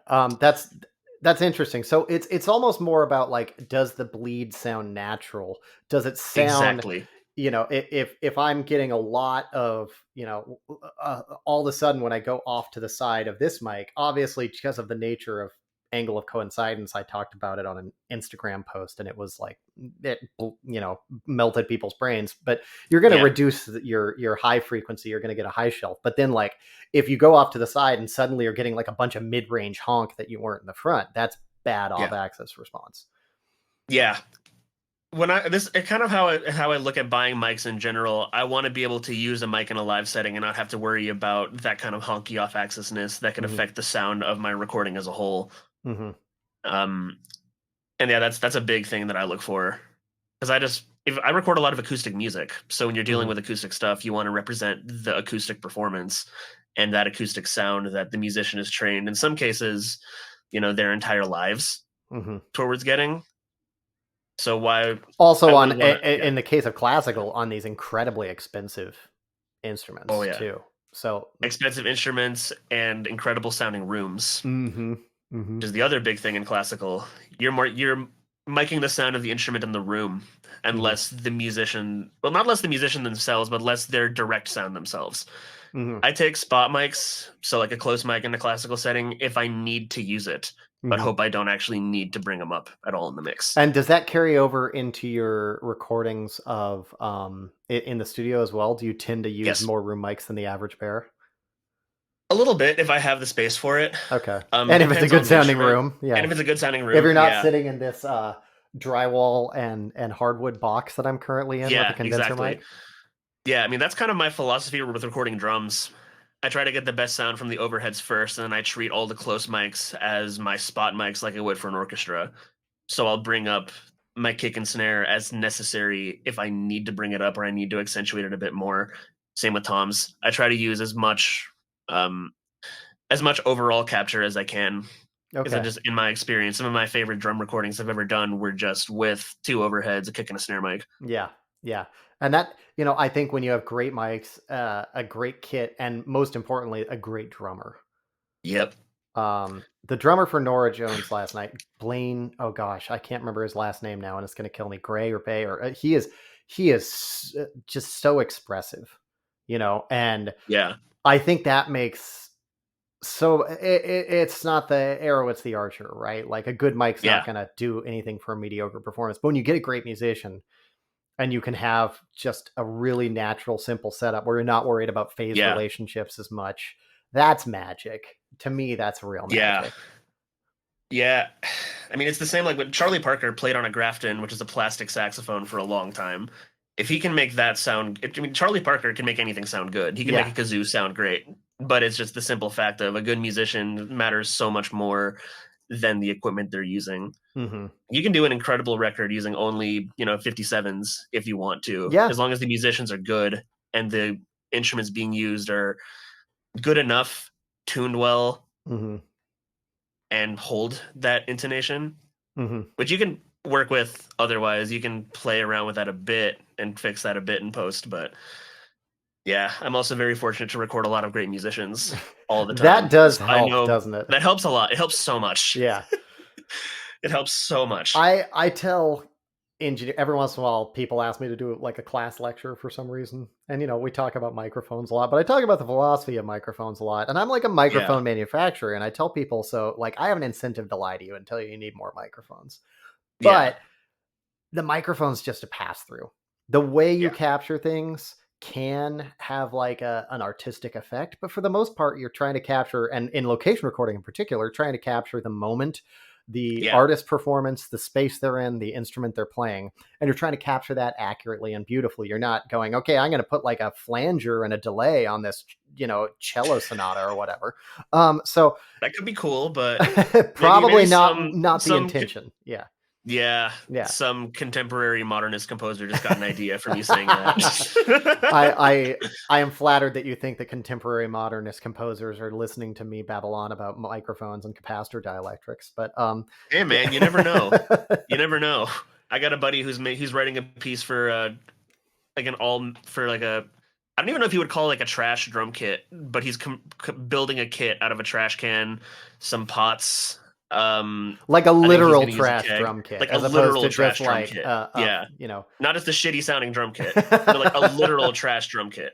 That's interesting. So it's almost more about like, does the bleed sound natural? Does it sound, Exactly. if I'm getting a lot of, all of a sudden when I go off to the side of this mic, obviously because of the nature of angle of coincidence, I talked about it on an Instagram post, and it was like it melted people's brains. But you're going to Yeah. reduce your high frequency, you're going to get a high shelf. But then like if you go off to the side and suddenly you're getting like a bunch of mid-range honk that you weren't in the front, that's bad off Yeah. axis response. Yeah. When I this it kind of how I look at buying mics in general. I want to be able to use a mic in a live setting and not have to worry about that kind of honky off axisness that can Mm-hmm. affect the sound of my recording as a whole. Mm-hmm. Um, and yeah, that's a big thing that I look for, because if I record a lot of acoustic music, so when you're dealing Mm-hmm. with acoustic stuff, you want to represent the acoustic performance and that acoustic sound that the musician is trained in some cases, their entire lives Mm-hmm. towards getting. So why I Also, on would want to, yeah. in the case of classical, on these incredibly expensive Oh instruments yeah, too. So, expensive instruments and incredible sounding rooms, mm-hmm. Mm-hmm. which is the other big thing in classical. You're miking the sound of the instrument in the room, and Mm-hmm. less the musician. Well, not less the musician themselves, but less their direct sound themselves. Mm-hmm. I take spot mics, so like a close mic in a classical setting, if I need to use it, but Mm-hmm. hope I don't actually need to bring them up at all in the mix. And does that carry over into your recordings of in the studio as well? Do you tend to use Yes, more room mics than the average bear? a little bit if I have the space for it. Okay. And if it's a Depends good on the sounding instrument, room, and yeah. if it's a good sounding If room, you're not yeah, sitting in this drywall and hardwood box that I'm currently in with a yeah, condenser exactly. mic. Yeah, I mean that's kind of my philosophy with recording drums. I try to get the best sound from the overheads first, and then I treat all the close mics as my spot mics like I would for an orchestra. So I'll bring up my kick and snare as necessary if I need to bring it up or I need to accentuate it a bit more. Same with toms. I try to use um, as much overall capture as I can. Because I Okay. just, in my experience, some of my favorite drum recordings I've ever done were just with two overheads, a kick and a snare mic. Yeah. Yeah. And that, I think when you have great mics, a great kit, and most importantly, a great drummer. Yep. The drummer for Nora Jones last night, Blaine. Oh gosh, I can't remember his last name now, and it's going to kill me. Gray or Bay, or he is just so expressive, and Yeah. I think that makes so it's not the arrow, it's the archer, right? Like a good mic's not Yeah. going to do anything for a mediocre performance, but when you get a great musician and you can have just a really natural, simple setup where you're not worried about phase Yeah. relationships as much. That's magic. To me, that's real Yeah. magic. Yeah. I mean, it's the same like when Charlie Parker played on a Grafton, which is a plastic saxophone, for a long time. If he can make that sound, I mean, Charlie Parker can make anything sound good. He can make Yeah. a kazoo sound great, but it's just the simple fact of a good musician matters so much more than the equipment they're using. Hmm. You can do an incredible record using only 57s if you want to, Yeah. as long as the musicians are good and the instruments being used are good enough, tuned well, Hmm. and hold that intonation, Hmm. which you can work with otherwise. You can play around with that a bit and fix that a bit in post. But yeah, I'm also very fortunate to record a lot of great musicians all the That time. does So I help, know doesn't it? that helps a lot. It helps so much. Yeah. It helps so much. I tell engineer every once in a while people ask me to do like a class lecture for some reason. And we talk about microphones a lot, but I talk about the philosophy of microphones a lot. And I'm like a Yeah. microphone manufacturer, and I tell people, so like I have an incentive to lie to you and tell you need more microphones. Yeah. But the microphone's just a pass through. The way you Yeah. capture things can have like an artistic effect, but for the most part, you're trying to capture, and in location recording in particular, trying to capture the moment, the Yeah. artist performance, the space they're in, the instrument they're playing, and you're trying to capture that accurately and beautifully. You're not going, okay, I'm going to put like a flanger and a delay on this, cello sonata or whatever. So That could be cool, but maybe probably not the some intention. Yeah. yeah, Yeah. some contemporary modernist composer just got an idea from you saying I, that. I I am flattered that you think that contemporary modernist composers are listening to me babble on about microphones and capacitor dielectrics, but Hey man, you never know. You never know. I got a buddy who's writing a piece for like an all for like a I don't even know if you would call it like a trash drum kit, but he's building a kit out of a trash can, some pots. like a I think he's literal going to use a trash keg, drum kit, like a as opposed literal to just trash drum like kit. Yeah, not just a shitty sounding drum kit, but like a literal trash drum kit.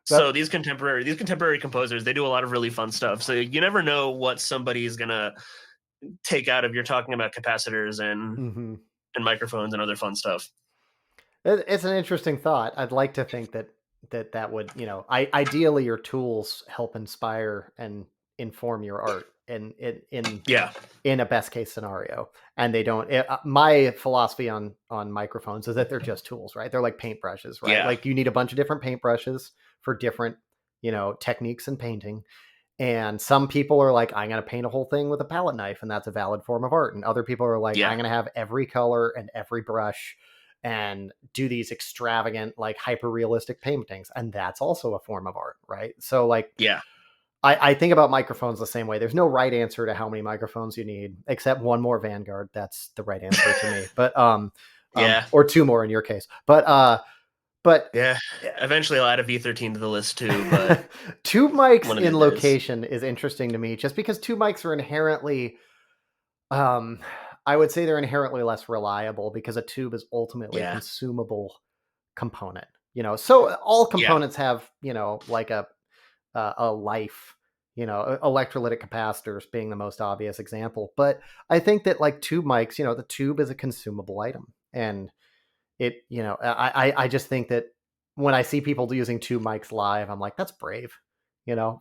So that these contemporary composers, they do a lot of really fun stuff. So you never know what somebody's gonna take out if you're talking about capacitors Mm-hmm. and microphones and other fun stuff. It's an interesting thought. I'd like to think that that would, ideally your tools help inspire and inform your art Yeah, in a best case scenario. And they don't. My philosophy on microphones is that they're just tools, right? They're like paintbrushes, right? yeah, Like you need a bunch of different paintbrushes for different, techniques in painting. And some people are like, I'm going to paint a whole thing with a palette knife, and that's a valid form of art. And other people are like, I'm yeah, going to have every color and every brush and do these extravagant, like hyper realistic paintings. And that's also a form of art, right? So, like, yeah, I think about microphones the same way. There's no right answer to how many microphones you need, except one more Vanguard. That's the right answer to me. But, yeah, or two more in your case. But yeah. Eventually, I'll add a V13 to the list too, but two mics one of in these days. location is interesting to me just because two mics are inherently um I would say they're inherently less reliable because a tube is ultimately a Yeah, consumable component. So all yeah, components have, like a life, electrolytic capacitors being the most obvious example. But I think that like tube mics, the tube is a consumable item. And I just think that when I see people using two mics live, I'm like, that's brave,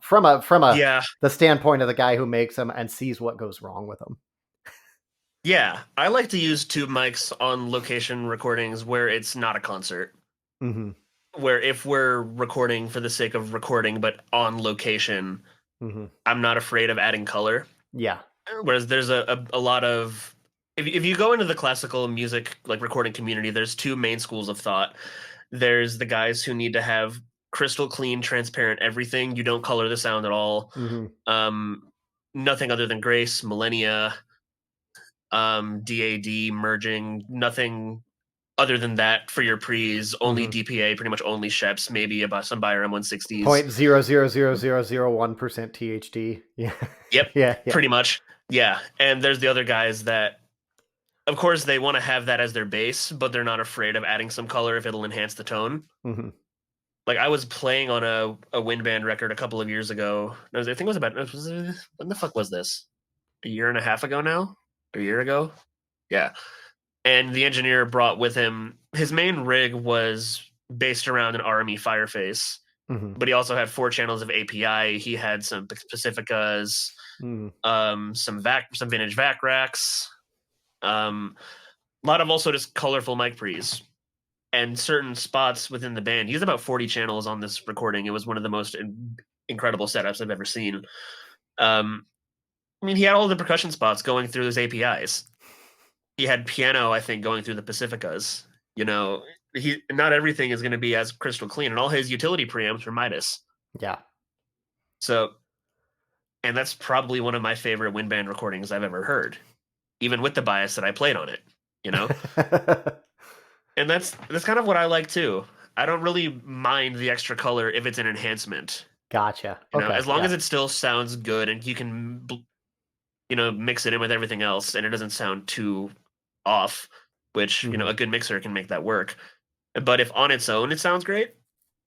from a yeah, the standpoint of the guy who makes them and sees what goes wrong with them. yeah. I like to use tube mics on location recordings where it's not a concert. Hmm. Where if we're recording for the sake of recording, but on location, Hmm. I'm not afraid of adding color. Yeah. Whereas there's a lot of if you go into the classical music like recording community, there's two main schools of thought. There's the guys who need to have crystal clean, transparent everything. You don't color the sound at all. Hmm. Um, Nothing other than grace, millennia, DAD merging, nothing other than that for your pre's, only Hmm. DPA, pretty much only Sheps, maybe about some Byram 160s. 0.0000001% THD. Yeah. Yep, Yeah. Yeah. pretty much. Yeah. And there's the other guys that, of course, they want to have that as their base, but they're not afraid of adding some color if it'll enhance the tone. Hmm. Like I was playing on a wind band record a couple of years ago. I think it was about when the fuck was this? A year and a half ago now? A year ago? Yeah. And the engineer brought with him his main rig was based around an RME Fireface, Hmm. but he also had 4 channels of API. He had some Pacificas, Hmm. some vintage vac racks, a lot of also just colorful mic pre's and certain spots within the band. He has about 40 channels on this recording. It was one of the most incredible setups I've ever seen. Um, I mean, he had all the percussion spots going through his APIs. He had piano, I think, going through the Pacificas. You know, he not everything is going to be as crystal clean, and all his utility preamps were Midas. Yeah. So, and that's probably one of my favorite wind band recordings I've ever heard, even with the bias that I played on it. You know, and that's kind of what I like too. I don't really mind the extra color if it's an enhancement. Gotcha. You know, Okay. as long Yeah. as it still sounds good and you can, mix it in with everything else and it doesn't sound too off, which, Hmm. a good mixer can make that work. But if on its own it sounds great,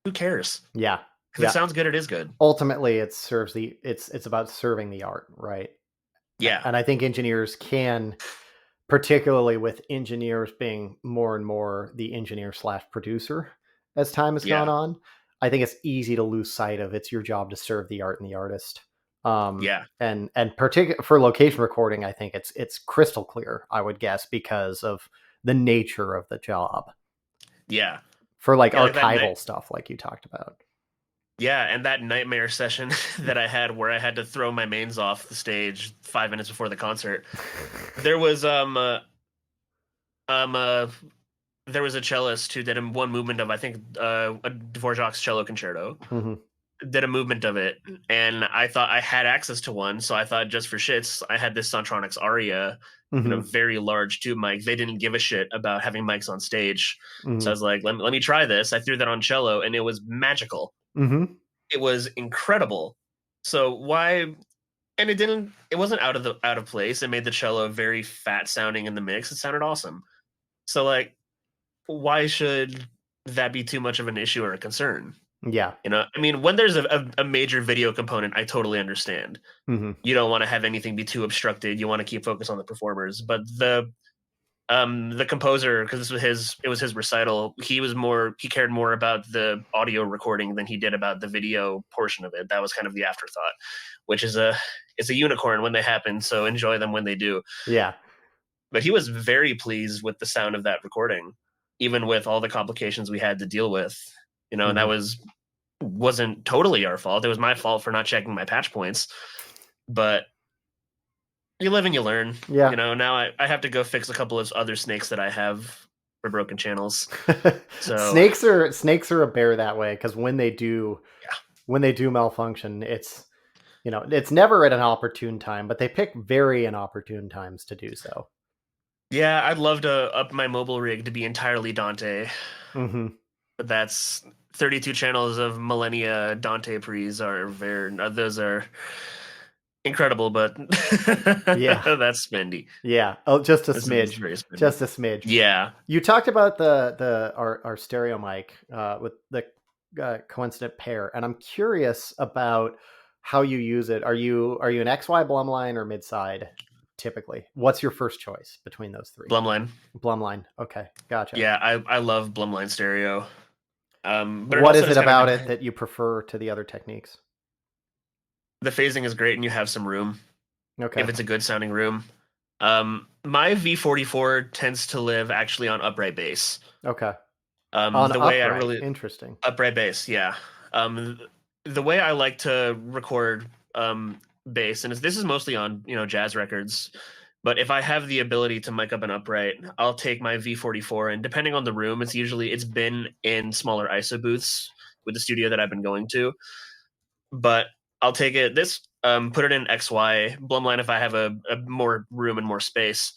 who cares? Yeah. If it Yeah. sounds good, it is good. Ultimately, it's about serving the art, right? Yeah, And I think engineers can, particularly with engineers being more and more the engineer slash producer as time has gone yeah, on, I think it's easy to lose sight of it's your job to serve the art and the artist. yeah, And particular for location recording, I think it's crystal clear, I would guess, because of the nature of the job. yeah, For like yeah. Like that night. archival stuff, like you talked about. Yeah, and that nightmare session that I had where I had to throw my mains off the stage 5 minutes before the concert. There was um uh there was a cellist who did one movement of I think a Dvorak's cello concerto. Hmm. Did a movement of it, and I thought I had access to one, so I thought just for shits, I had this Sontronics Aria in a Hmm. very large tube mic. They didn't give a shit about having mics on stage, so I Hmm. was like, let me try this. I threw that on cello, and it was magical. Hmm. It was incredible. So why? And it wasn't out of place. It made the cello very fat sounding in the mix. It sounded awesome. So like, why should that be too much of an issue or a concern? Yeah. You know, I mean, when there's a major video component, I totally understand. Hmm. You don't want to have anything be too obstructed. You want to keep focus on the performers. But the composer, because it was his recital, he cared more about the audio recording than he did about the video portion of it. That was kind of the afterthought, which is it's a unicorn when they happen, so enjoy them when they do. Yeah. But he was very pleased with the sound of that recording, even with all the complications we had to deal with. You know, and that Hmm. wasn't totally our fault. It was my fault for not checking my patch points. But you live and you learn. You Yeah. know, now I have to go fix a couple of other snakes that I have for broken channels. So Snakes are a bear that way, because yeah, when they do malfunction, it's never at an opportune time, but they pick very inopportune times to do so. yeah, I'd love to up my mobile rig to be entirely Dante, Hmm. but that's 32 channels of millennia Dante pre's are very those are incredible, but Yeah. that's spendy. Yeah. Oh, just a It's smidge. very spendy. Just a smidge. Yeah, You talked about our stereo mic with the coincident pair, and I'm curious about how you use it. Are you an XY Blumline or midside typically? What's your first choice between those three? Blumline. Blumline. Okay, gotcha. Yeah, I love Blumline stereo. But it What also is it just kind of about it depends. that you prefer to the other techniques? The phasing is great, and you have some room Okay. if it's a good sounding room. My V44 tends to live actually on upright bass. Okay. On The way I upright. really Interesting. upright bass, yeah. Um, the way I like to record bass, and this is mostly on jazz records. But if I have the ability to mic up an upright, I'll take my V44, and depending on the room, it's been in smaller ISO booths with the studio that I've been going to. But I'll take it put it in XY Blumline if I have a more room and more space,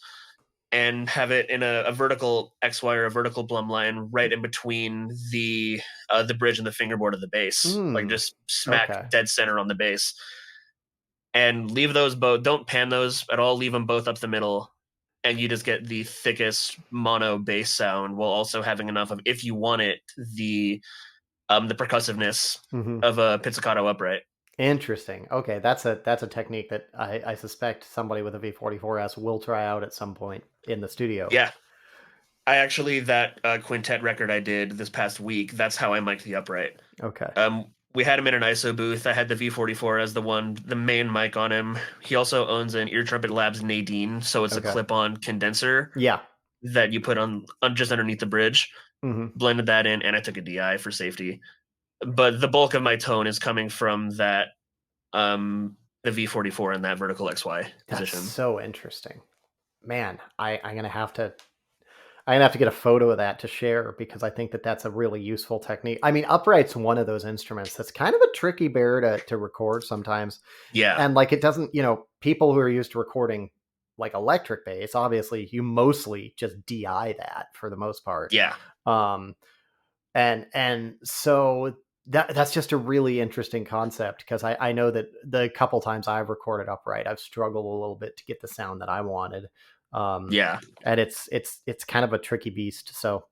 and have it in a vertical XY or a vertical Blumline right in between the bridge and the fingerboard of the bass, like Hmm. just smack Okay. dead center on the bass, and leave those both. Don't pan those at all. Leave them both up the middle, and you just get the thickest mono bass sound while also having enough of, if you want it, the percussiveness Hmm. of a pizzicato upright. Interesting. Okay, that's a technique that I suspect somebody with a V44S will try out at some point in the studio. Yeah, I actually that quintet record I did this past week. That's how I mic'd the upright. Okay. We had him in an ISO booth. I had the V44 as the main mic on him. He also owns an Ear Trumpet Labs Nadine, so it's a Okay. clip-on condenser Yeah. that you put on just underneath the bridge. Hmm. Blended that in, and I took a DI for safety. But the bulk of my tone is coming from that the V44 in that vertical XY That's position. so interesting. Man, I'm gonna have to get a photo of that to share, because I think that that's a really useful technique. I mean, upright's one of those instruments that's kind of a tricky bear to record sometimes. Yeah, And like, it doesn't, people who are used to recording like electric bass, obviously you mostly just DI that for the most part. yeah, Um, and so that's just a really interesting concept, because I know that the couple times I've recorded upright, I've struggled a little bit to get the sound that I wanted. Um, yeah. and it's kind of a tricky beast. So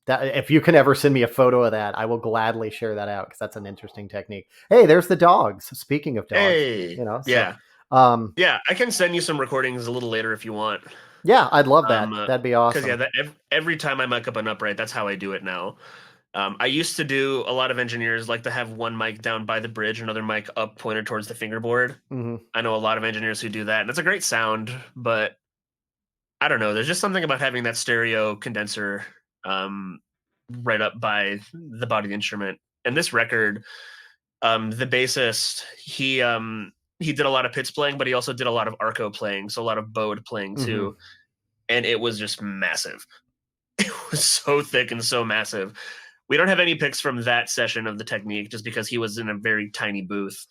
if you can ever send me a photo of that, I will gladly share that out, because that's an interesting technique. Hey, there's the dogs. Speaking of dogs, Hey, so yeah, um, yeah. I can send you some recordings a little later if you want. yeah, I'd love that. That'd be Because yeah, awesome. every time I mic up an upright, that's how I do it now. I used to do a lot of engineers like to have one mic down by the bridge, another mic up pointed towards the fingerboard. Hmm. I know a lot of engineers who do that, and it's a great sound, but I don't know. There's just something about having that stereo condenser um, right up by the body of the instrument. And this record, the bassist, he did a lot of pits playing, but he also did a lot of arco playing, so a lot of bowed playing Hmm. too. And it was just massive. It was so thick and so massive. We don't have any pics from that session of the technique just because he was in a very tiny booth.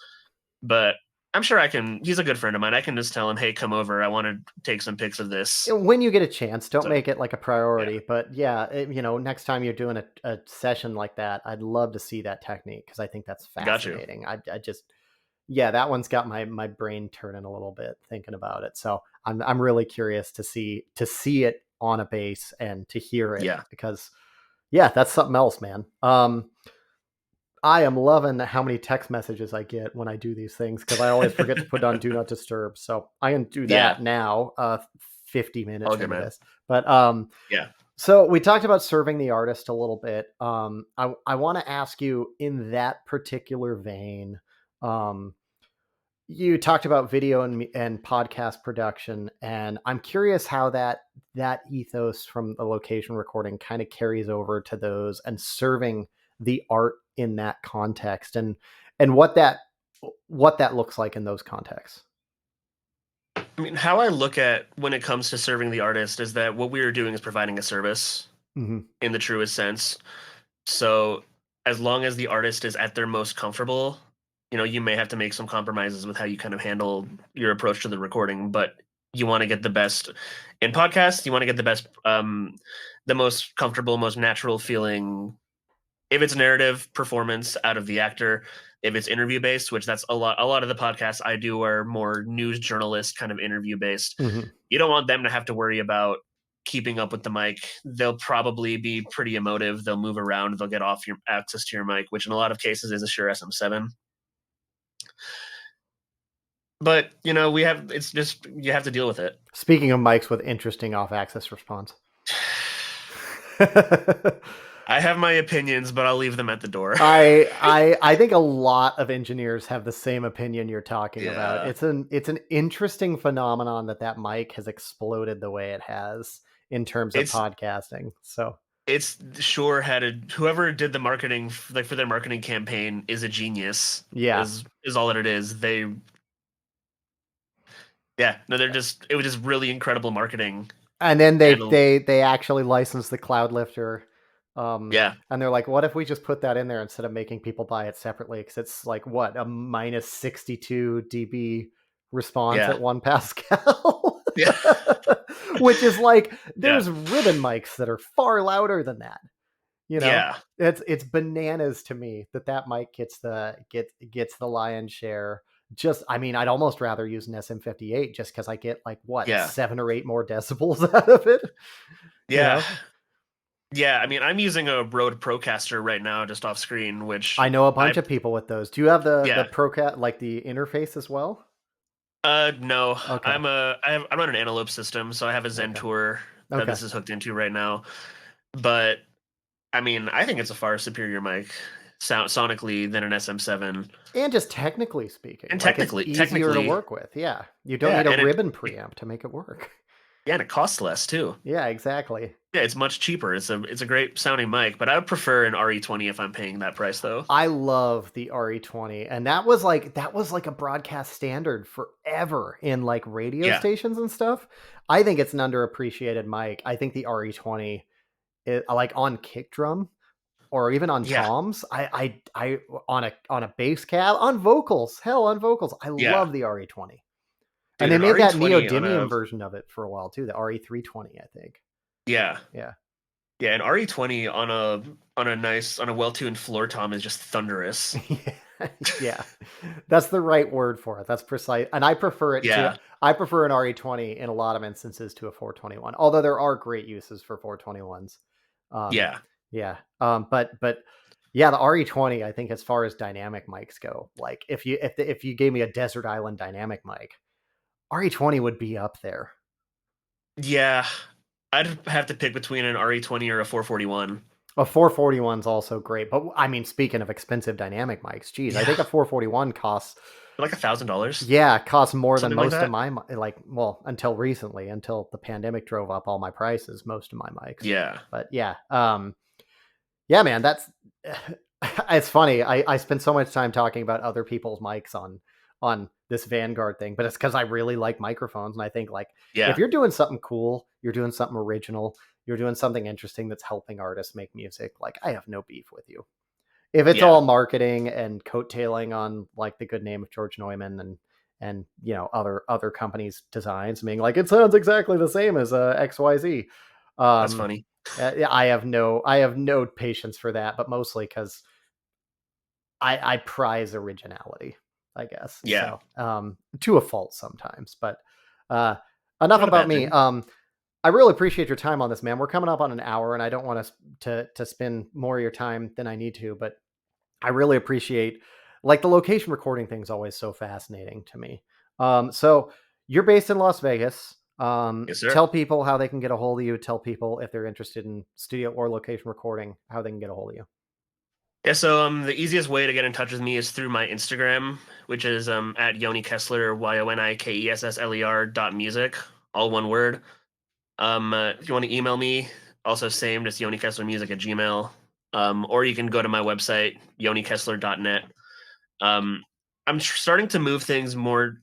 But I'm sure I can. He's a good friend of mine. I can just tell him, "Hey, come over. I want to take some pics of this." When you get a chance, don't So make it like a yeah, priority, but yeah, next time you're doing a session like that, I'd love to see that technique, because I think that's I got you. fascinating. I just, yeah, that one's got my brain turning a little bit thinking about it. So I'm really curious to see it on a bass and to hear it, Yeah, because yeah, that's something else, man. I am loving how many text messages I get when I do these things because I always forget to put on do not disturb. So I can do Yeah, that now, 50 all minutes good, into man. this. But Yeah. so we talked about serving the artist a little bit. I want to ask you in that particular vein. Um, you talked about video and podcast production, and I'm curious how that ethos from the location recording kind of carries over to those and serving the art in that context, and what that looks like in those contexts. I mean, how I look at when it comes to serving the artist is that what we are doing is providing a service Hmm. in the truest sense. So as long as the artist is at their most comfortable, you may have to make some compromises with how you kind of handle your approach to the recording, but you want to get the best in podcasts. You want to get the best, the most comfortable, most natural feeling. If it's narrative performance out of the actor, if it's interview based, which that's a lot of the podcasts I do are more news journalist kind of interview based. Hmm. You don't want them to have to worry about keeping up with the mic. They'll probably be pretty emotive. They'll move around. They'll get off your access to your mic, which in a lot of cases is a Shure SM7. But we have it's just you have to deal with it. Speaking of mics with interesting off-axis response. I have my opinions, but I'll leave them at the door. I think a lot of engineers have the same opinion you're talking about. Yeah. It's an interesting phenomenon that mic has exploded the way it has in terms of It's podcasting. So it's Shure had whoever did the marketing like for their marketing campaign is a genius. yeah, Is all that it is. Yeah, no, it was just really incredible marketing. and then And they actually licensed the Cloud Lifter, yeah, and they're like, what if we just put that in there instead of making people buy it separately? Because it's like what, a minus 62 dB response yeah, at 1 Pascal. yeah, Which is like, yeah, there's ribbon mics that are far louder than that. You know, yeah, it's bananas to me that mic gets the lion's share. Just, I mean, I'd almost rather use an SM58 just because I get like what, yeah, 7 or 8 more decibels out of it. You yeah, know, yeah. I mean, I'm using a Rode Procaster right now, just off screen, which I know a I bunch of people with those. Do you have the yeah. Procat, like the interface as well? No, Okay, I'm on an Antelope system, so I have a okay, Zentour that okay. this is hooked into right now. But I mean, I think it's a far superior mic sonically than an SM7, And just technically speaking, and like it's easier to technically, work with. Yeah, you don't yeah, need a ribbon preamp to make it work. and it costs less too. Yeah, exactly. Yeah, it's much cheaper. It's a great sounding mic, but I would prefer an RE20 if I'm paying that price though. I love the RE20, and that was like a broadcast standard forever in like radio Yeah, stations and stuff. I think it's an underappreciated mic. I think the RE20, like on kick drum or even on yeah, toms, I on a bass cab, on vocals, hell, on vocals, I yeah, love the RE20. And dude, they an made that RE20 on a neodymium version of it for a while too, the RE320, I think. yeah, Yeah. yeah, an RE20 on a well-tuned floor tom is just thunderous. Yeah, yeah, that's the right word for it. That's precise, and I prefer it to. Yeah, I prefer an RE20 in a lot of instances to a 421. Although there are great uses for 421s. Um, yeah, yeah, but yeah, the RE20. I think as far as dynamic mics go, like if you gave me a desert island dynamic mic, RE20 would be up there. yeah. I'd have to pick between an RE20 or a 441. A 441 is also great, but I mean, speaking of expensive dynamic mics, geez, I think Yeah, a 441 costs. like $1,000, Yeah, it costs more than something like most of that. my like, well, until recently, until the pandemic drove up all my prices, most of my mics. Yeah, But yeah, yeah, man, that's it's funny. I spend so much time talking about other people's mics on this Vanguard thing, but it's because I really like microphones, and I think like if yeah, you're doing something cool, you're doing something original, you're doing something interesting that's helping artists make music. Like I have no beef with you. If it's yeah, all marketing and coattailing on like the good name of George Neumann and other companies' designs, being like it sounds exactly the same as XYZ. that's Um, funny. yeah, I have no patience for that, but mostly because I prize originality, I guess. Yeah, So to a fault sometimes, but uh, enough not a about bad me. thing. I really appreciate your time on this, man. We're coming up on an hour, and I don't want to spend more of your time than I need to, but I really appreciate, like, the location recording thing is always so fascinating to me. So you're based in Las Vegas. Yes, sir. Tell people how they can get a hold of you. Tell people if they're interested in studio or location recording, how they can get a hold of you. Yeah, so the easiest way to get in touch with me is through my Instagram, which is at Yoni Kessler, YONIKESSLER .music, all one word. If you want to email me, also same, just Yoni Kessler Music at Gmail. Or you can go to my website, yonikessler.net. Um, I'm starting to move things more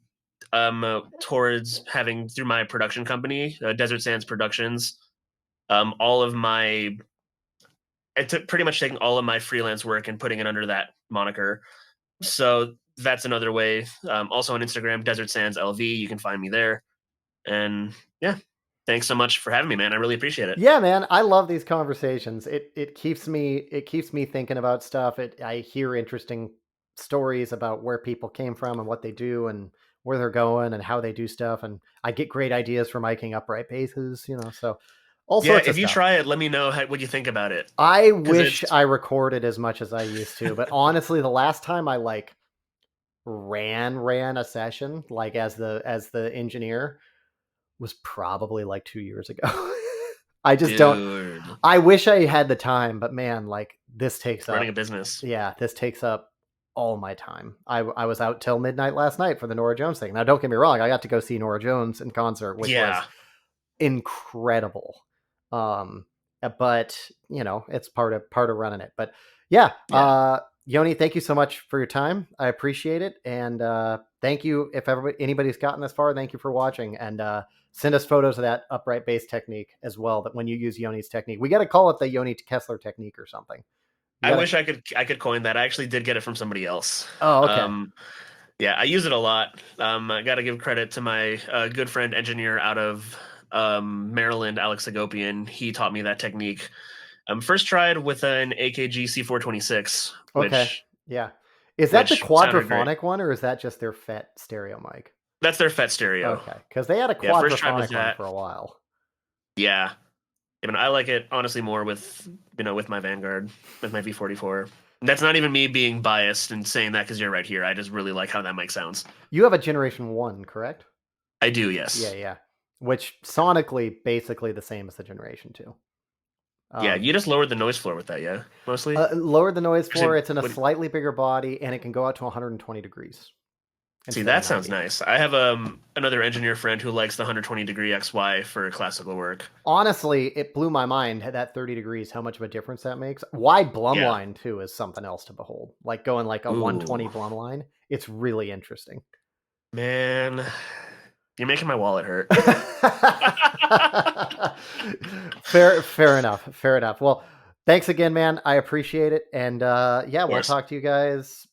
towards having through my production company, Desert Sands Productions. All of my I took pretty much taking all of my freelance work and putting it under that moniker. So that's another way. Also on Instagram, Desert Sands LV. You can find me there. And yeah, thanks so much for having me, man. I really appreciate it. Yeah, man, I love these conversations. It keeps me thinking about stuff. I hear interesting stories about where people came from and what they do and where they're going and how they do stuff, and I get great ideas for miking upright basses, so all Yeah, sorts of if you stuff. try it, let me know what you think about it. I Because wish it's I recorded as much as I used to, but honestly, the last time I like ran a session like as the engineer was probably like 2 years ago. I just don't. dude, I wish I had the time, but man, like this takes running up. a business. Yeah, this takes up all my time. I was out till midnight last night for the Nora Jones thing. Now, don't get me wrong, I got to go see Nora Jones in concert, which was Yeah, incredible. But it's part of running it. But yeah, yeah. Yoni, thank you so much for your time. I appreciate it, and thank you if anybody's gotten this far. Thank you for watching, and send us photos of that upright bass technique as well. That when you use Yoni's technique, we got to call it the Yoni Kessler technique or something. We I got to. wish I could coin that. I actually did get it from somebody else. Oh, okay. Um, yeah, I use it a lot. I got to give credit to my good friend engineer out of Maryland, Alex Agopian. He taught me that technique. First tried with an AKG C426, Okay. which Yeah. Is that the which sounded great. quadraphonic one, or is that just their FET stereo mic? That's their FET stereo. Okay, because they had a Yeah, first tried with quadraphonic one that. for a while. Yeah, I mean, I like it honestly more with with my Vanguard, with my V44. That's not even me being biased and saying that because you're right here. I just really like how that mic sounds. You have a Generation 1, correct? I do, Yeah, yes. yeah. Which sonically basically the same as the Generation 2. Yeah, Um, you just lowered the noise floor with that, yeah, mostly. lowered the noise floor. Actually, It's in a slightly bigger body, and it can go out to 120 degrees see, instead of that sounds 90. nice. I have another engineer friend who likes the 120-degree XY for classical work. Honestly, it blew my mind at that 30 degrees how much of a difference that makes. Wide Yeah. blumline too is something else to behold. Like going like a 120 Ooh, blumline, it's really interesting. man, you're making my wallet hurt. Fair enough. Fair enough. Well, thanks again, man. I appreciate it. And yeah, Of we'll course. talk to you guys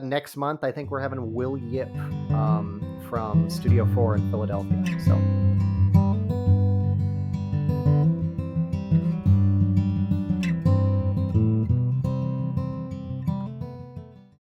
next month. I think we're having Will Yip from Studio 4 in Philadelphia. So